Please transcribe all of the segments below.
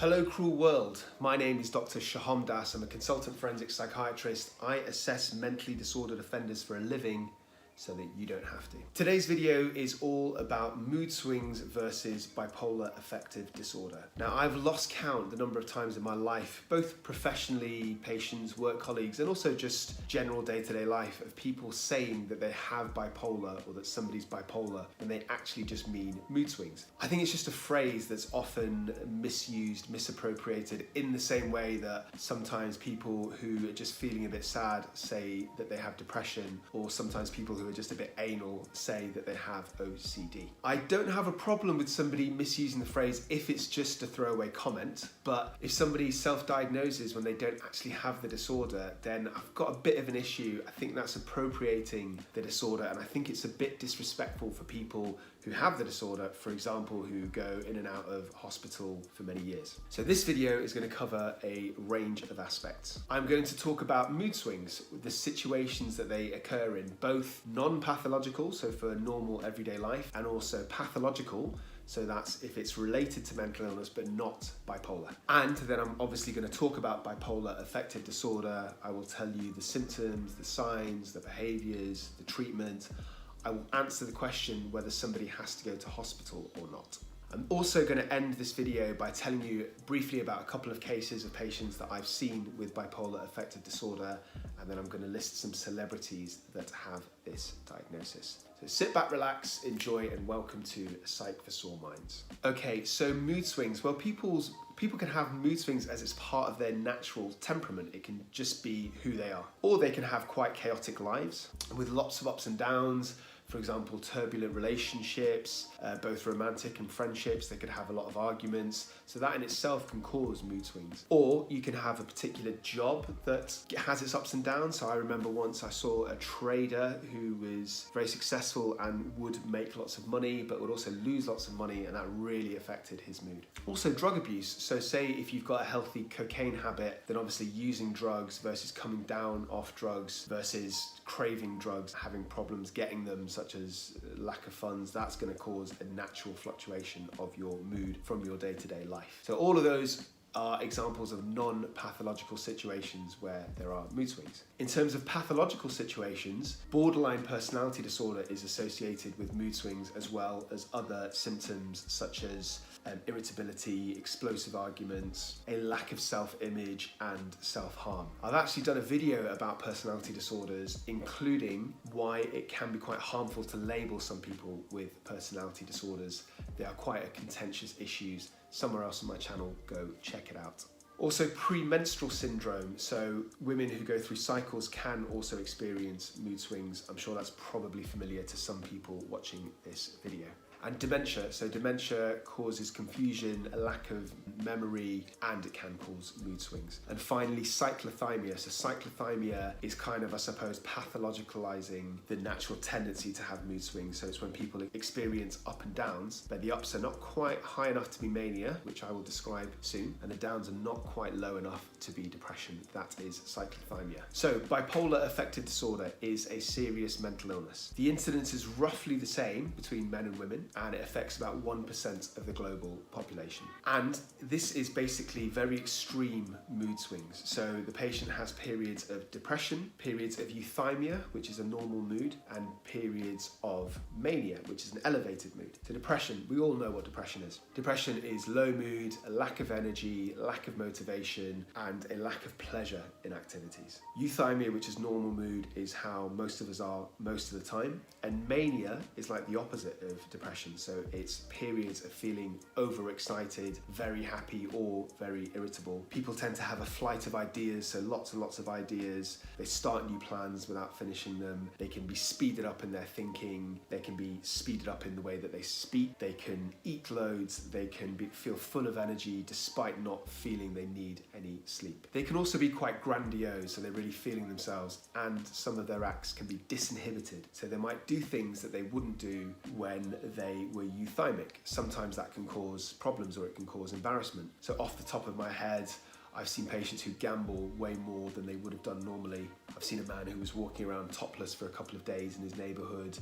Hello cruel world, my name is Dr. Shaham Das. I'm a consultant forensic psychiatrist. I assess mentally disordered offenders for a living so that you don't have to. Today's video is all about mood swings versus bipolar affective disorder. Now, I've lost count the number of times in my life, both professionally, patients, work colleagues, and also just general day-to-day life of people saying that they have bipolar or that somebody's bipolar when they actually just mean mood swings. I think it's just a phrase that's often misused, misappropriated in the same way that sometimes people who are just feeling a bit sad say that they have depression, or sometimes people who are just a bit anal say that they have OCD. I don't have a problem with somebody misusing the phrase if it's just a throwaway comment, but if somebody self-diagnoses when they don't actually have the disorder, then I've got a bit of an issue. I think that's appropriating the disorder, and I think it's a bit disrespectful for people who have the disorder, for example, who go in and out of hospital for many years. So this video is going to cover a range of aspects. I'm going to talk about mood swings, the situations that they occur in, both non-pathological, so for normal everyday life, and also pathological, so that's if it's related to mental illness but not bipolar. And then I'm obviously going to talk about bipolar affective disorder. I will tell you the symptoms, the signs, the behaviours, the treatment. I will answer the question whether somebody has to go to hospital or not. I'm also going to end this video by telling you briefly about a couple of cases of patients that I've seen with bipolar affective disorder, and then I'm going to list some celebrities that have this diagnosis. So sit back, relax, enjoy, and welcome to Psych for Sore Minds. Okay, so mood swings. Well, people can have mood swings as it's part of their natural temperament. It can just be who they are. Or they can have quite chaotic lives with lots of ups and downs. For example, turbulent relationships, both romantic and friendships. They could have a lot of arguments. So that in itself can cause mood swings. Or you can have a particular job that has its ups and downs. So I remember once I saw a trader who was very successful and would make lots of money, but would also lose lots of money, and that really affected his mood. Also drug abuse. So say if you've got a healthy cocaine habit, then obviously using drugs versus coming down off drugs versus craving drugs, having problems getting them, such as lack of funds, that's going to cause a natural fluctuation of your mood from your day-to-day life. So all of those are examples of non-pathological situations where there are mood swings. In terms of pathological situations, borderline personality disorder is associated with mood swings as well as other symptoms such as irritability, explosive arguments, a lack of self-image, and self-harm. I've actually done a video about personality disorders, including why it can be quite harmful to label some people with personality disorders. They are quite contentious issues. Somewhere else on my channel, go check it out. Also, premenstrual syndrome. So women who go through cycles can also experience mood swings. I'm sure that's probably familiar to some people watching this video. And dementia. So dementia causes confusion, a lack of memory, and it can cause mood swings. And finally, cyclothymia. So cyclothymia is kind of, I suppose, pathologicalizing the natural tendency to have mood swings. So it's when people experience up and downs, but the ups are not quite high enough to be mania, which I will describe soon, and the downs are not quite low enough to be depression. That is cyclothymia. So bipolar affective disorder is a serious mental illness. The incidence is roughly the same between men and women, and it affects about 1% of the global population. And this is basically very extreme mood swings. So the patient has periods of depression, periods of euthymia, which is a normal mood, and periods of mania, which is an elevated mood. So depression, we all know what depression is. Depression is low mood, a lack of energy, lack of motivation, and a lack of pleasure in activities. Euthymia, which is normal mood, is how most of us are most of the time. And mania is like the opposite of depression. So it's periods of feeling overexcited, very happy, or very irritable. People tend to have a flight of ideas, so lots and lots of ideas. They start new plans without finishing them. They can be speeded up in their thinking. They can be speeded up in the way that they speak. They can eat loads. They can feel full of energy despite not feeling they need any sleep. They can also be quite grandiose, so they're really feeling themselves, and some of their acts can be disinhibited. So they might do things that they wouldn't do when they were euthymic. Sometimes that can cause problems or it can cause embarrassment. So off the top of my head, I've seen patients who gamble way more than they would have done normally. I've seen a man who was walking around topless for a couple of days in his neighborhood.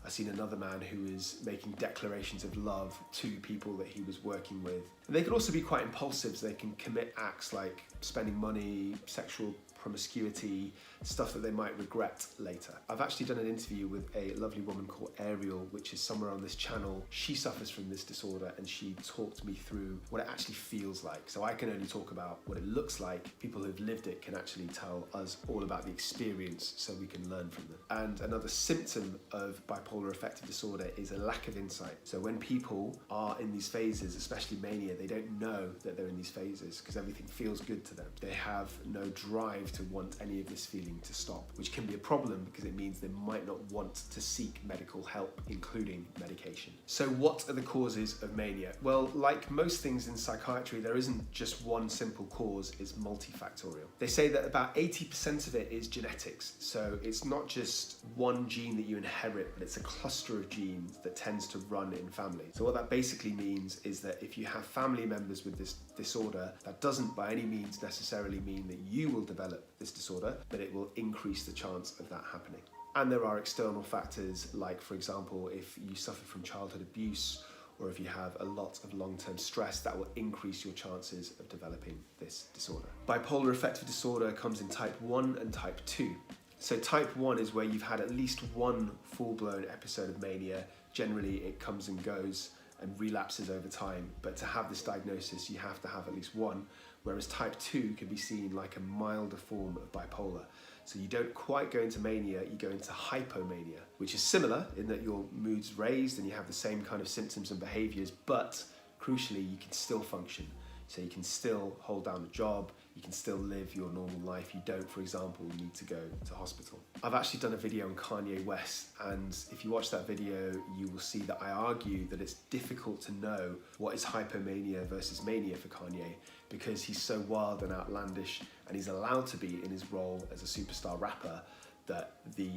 I've seen another man who is making declarations of love to people that he was working with. And they can also be quite impulsive, so they can commit acts like spending money, sexual promiscuity, stuff that they might regret later. I've actually done an interview with a lovely woman called 𝐏𝐬𝐲𝐜𝐡, which is somewhere on this channel. She suffers from this disorder and she talked me through what it actually feels like. So I can only talk about what it looks like. People who've lived it can actually tell us all about the experience so we can learn from them. And another symptom of bipolar affective disorder is a lack of insight. So when people are in these phases, especially mania, they don't know that they're in these phases because everything feels good to them. They have no drive to want any of this feeling to stop, which can be a problem because it means they might not want to seek medical help, including medication. So what are the causes of mania? Well, like most things in psychiatry, there isn't just one simple cause, it's multifactorial. They say that about 80% of it is genetics. So it's not just one gene that you inherit, but it's a cluster of genes that tends to run in families. So what that basically means is that if you have family members with this disorder, that doesn't by any means necessarily mean that you will develop this disorder, but it will increase the chance of that happening. And there are external factors like, for example, if you suffer from childhood abuse or if you have a lot of long-term stress, that will increase your chances of developing this disorder. Bipolar affective disorder comes in type 1 and type 2. So type 1 is where you've had at least one full-blown episode of mania. Generally, it comes and goes and relapses over time, but to have this diagnosis, you have to have at least one, whereas type 2 can be seen like a milder form of bipolar. So you don't quite go into mania, you go into hypomania, which is similar in that your mood's raised and you have the same kind of symptoms and behaviours, but crucially, you can still function. So you can still hold down a job, you can still live your normal life. You don't, for example, need to go to hospital. I've actually done a video on Kanye West, and if you watch that video, you will see that I argue that it's difficult to know what is hypomania versus mania for Kanye because he's so wild and outlandish, and he's allowed to be in his role as a superstar rapper that the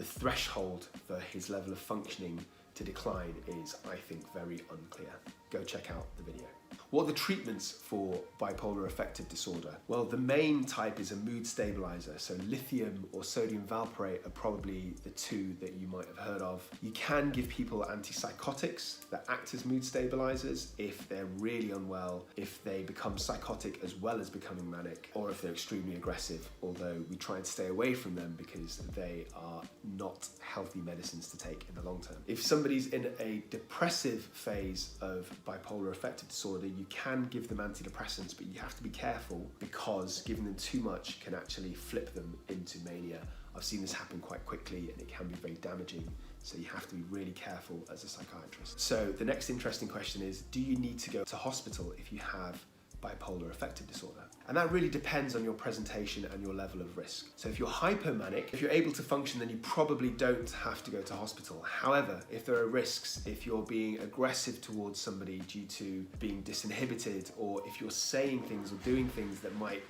threshold for his level of functioning to decline is, I think, very unclear. Go check out the video. What are the treatments for bipolar affective disorder? Well, the main type is a mood stabilizer. So lithium or sodium valproate are probably the two that you might have heard of. You can give people antipsychotics that act as mood stabilizers if they're really unwell, if they become psychotic as well as becoming manic, or if they're extremely aggressive, although we try and stay away from them because they are not healthy medicines to take in the long term. If somebody's in a depressive phase of bipolar affective disorder, you can give them antidepressants, but you have to be careful because giving them too much can actually flip them into mania. I've seen this happen quite quickly and it can be very damaging, so you have to be really careful as a psychiatrist. So the next interesting question is, do you need to go to hospital if you have bipolar affective disorder? And that really depends on your presentation and your level of risk. So if you're hypomanic, if you're able to function, then you probably don't have to go to hospital. However, if there are risks, if you're being aggressive towards somebody due to being disinhibited, or if you're saying things or doing things that might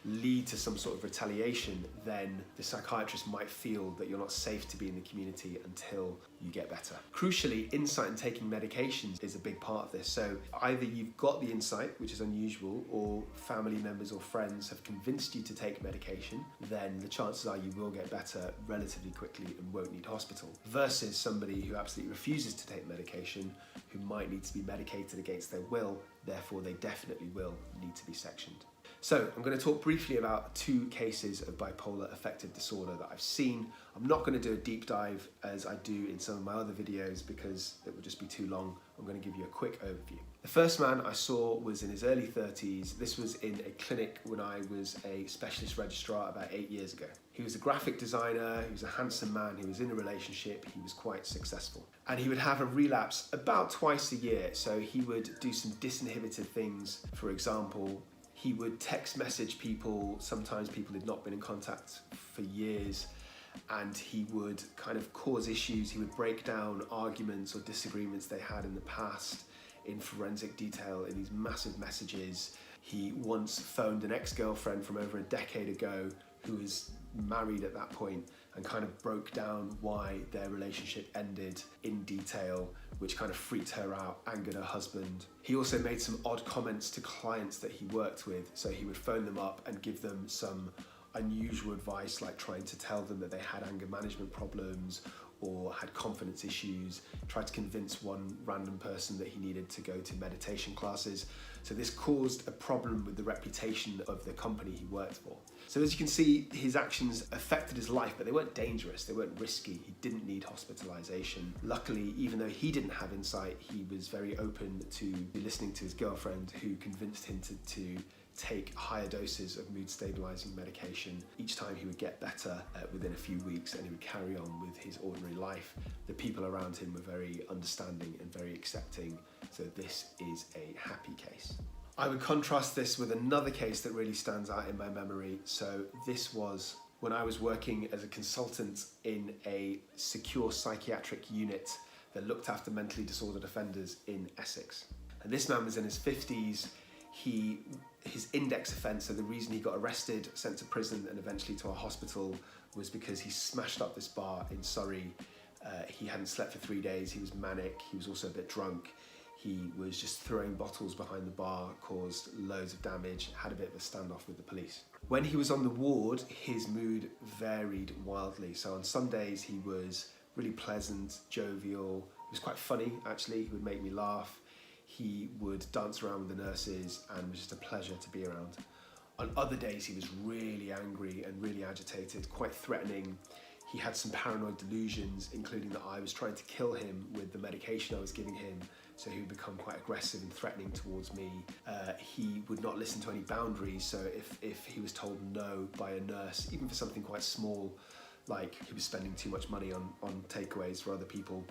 lead to some sort of retaliation, then the psychiatrist might feel that you're not safe to be in the community until you get better. Crucially, insight in taking medications is a big part of this. So either you've got the insight, which is unusual, or family members or friends have convinced you to take medication, then the chances are you will get better relatively quickly and won't need hospital. Versus somebody who absolutely refuses to take medication, who might need to be medicated against their will, therefore they definitely will need to be sectioned. So I'm going to talk briefly about 2 cases of bipolar affective disorder that I've seen. I'm not going to do a deep dive as I do in some of my other videos because it would just be too long. I'm going to give you a quick overview. The first man I saw was in his early 30s. This was in a clinic when I was a specialist registrar about 8 years ago. He was a graphic designer, he was a handsome man, he was in a relationship, he was quite successful. And he would have a relapse about twice a year. So he would do some disinhibited things. For example, he would text message people, sometimes people had not been in contact for years, and he would kind of cause issues. He would break down arguments or disagreements they had in the past in forensic detail in these massive messages. He once phoned an ex-girlfriend from over a decade ago who was married at that point and kind of broke down why their relationship ended in detail, which kind of freaked her out, angered her husband. He also made some odd comments to clients that he worked with. So he would phone them up and give them some unusual advice, like trying to tell them that they had anger management problems or had confidence issues, tried to convince one random person that he needed to go to meditation classes. So this caused a problem with the reputation of the company he worked for. So as you can see, his actions affected his life, but they weren't dangerous, they weren't risky. He didn't need hospitalization. Luckily, even though he didn't have insight, he was very open to listening to his girlfriend, who convinced him to take higher doses of mood stabilizing medication. Each time he would get better within a few weeks, and he would carry on with his ordinary life. The people around him were very understanding and very accepting, so this is a happy case. I would contrast this with another case that really stands out in my memory. So this was when I was working as a consultant in a secure psychiatric unit that looked after mentally disordered offenders in Essex. And this man was in his 50s. His index offence, so the reason he got arrested, sent to prison and eventually to a hospital, was because he smashed up this bar in Surrey. He hadn't slept for 3 days, he was manic, he was also a bit drunk. He was just throwing bottles behind the bar, caused loads of damage, had a bit of a standoff with the police. When he was on the ward, his mood varied wildly. So on some days he was really pleasant, jovial, he was quite funny actually, he would make me laugh. He would dance around with the nurses and was just a pleasure to be around. On other days, he was really angry and really agitated, quite threatening. He had some paranoid delusions, including that I was trying to kill him with the medication I was giving him, so he would become quite aggressive and threatening towards me. He would not listen to any boundaries, so if he was told no by a nurse, even for something quite small, like he was spending too much money on takeaways for other people,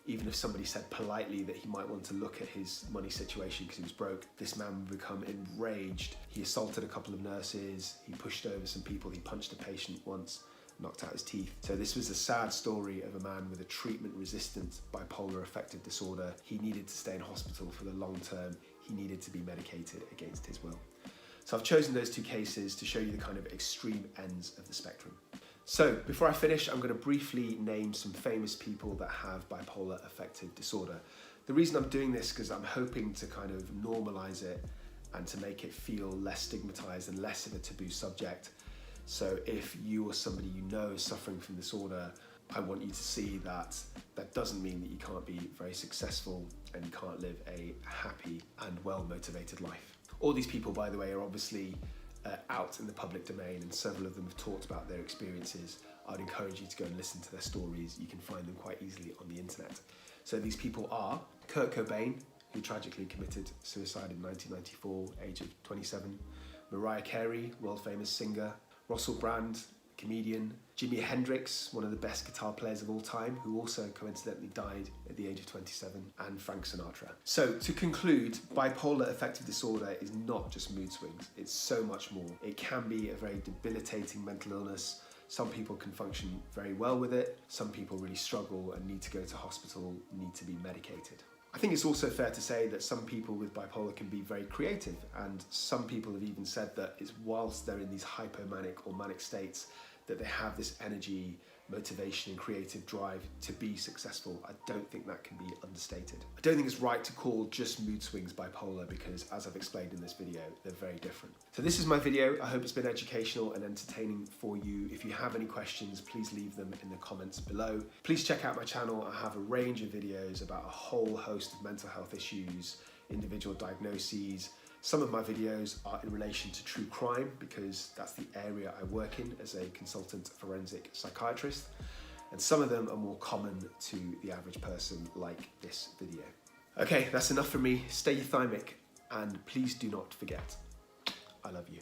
even if somebody said politely that he might want to look at his money situation because he was broke, this man would become enraged. He assaulted a couple of nurses, he pushed over some people, he punched a patient once, knocked out his teeth. So this was a sad story of a man with a treatment-resistant bipolar affective disorder. He needed to stay in hospital for the long term. He needed to be medicated against his will. So I've chosen those two cases to show you the kind of extreme ends of the spectrum. So before I finish, I'm going to briefly name some famous people that have bipolar affective disorder. The reason I'm doing this is because I'm hoping to kind of normalize it and to make it feel less stigmatized and less of a taboo subject. So if you or somebody you know is suffering from disorder, I want you to see that that doesn't mean that you can't be very successful and you can't live a happy and well-motivated life. All these people, by the way, are obviously out in the public domain, and several of them have talked about their experiences. I'd encourage you to go and listen to their stories. You can find them quite easily on the internet. So these people are Kurt Cobain, who tragically committed suicide in 1994, age of 27, Mariah Carey, world famous singer, Russell Brand, comedian, Jimi Hendrix, one of the best guitar players of all time, who also coincidentally died at the age of 27, and Frank Sinatra. So to conclude, bipolar affective disorder is not just mood swings, it's so much more. It can be a very debilitating mental illness. Some people can function very well with it, some people really struggle and need to go to hospital, need to be medicated. I think it's also fair to say that some people with bipolar can be very creative, and some people have even said that it's whilst they're in these hypomanic or manic states that they have this energy, motivation and creative drive to be successful. I don't think that can be understated. I don't think it's right to call just mood swings bipolar because, as I've explained in this video, they're very different. So this is my video. I hope it's been educational and entertaining for you. If you have any questions, please leave them in the comments below. Please check out my channel. I have a range of videos about a whole host of mental health issues, individual diagnoses. Some of my videos are in relation to true crime because that's the area I work in as a consultant forensic psychiatrist. And some of them are more common to the average person, like this video. Okay, that's enough from me. Stay euthymic, and please do not forget, I love you.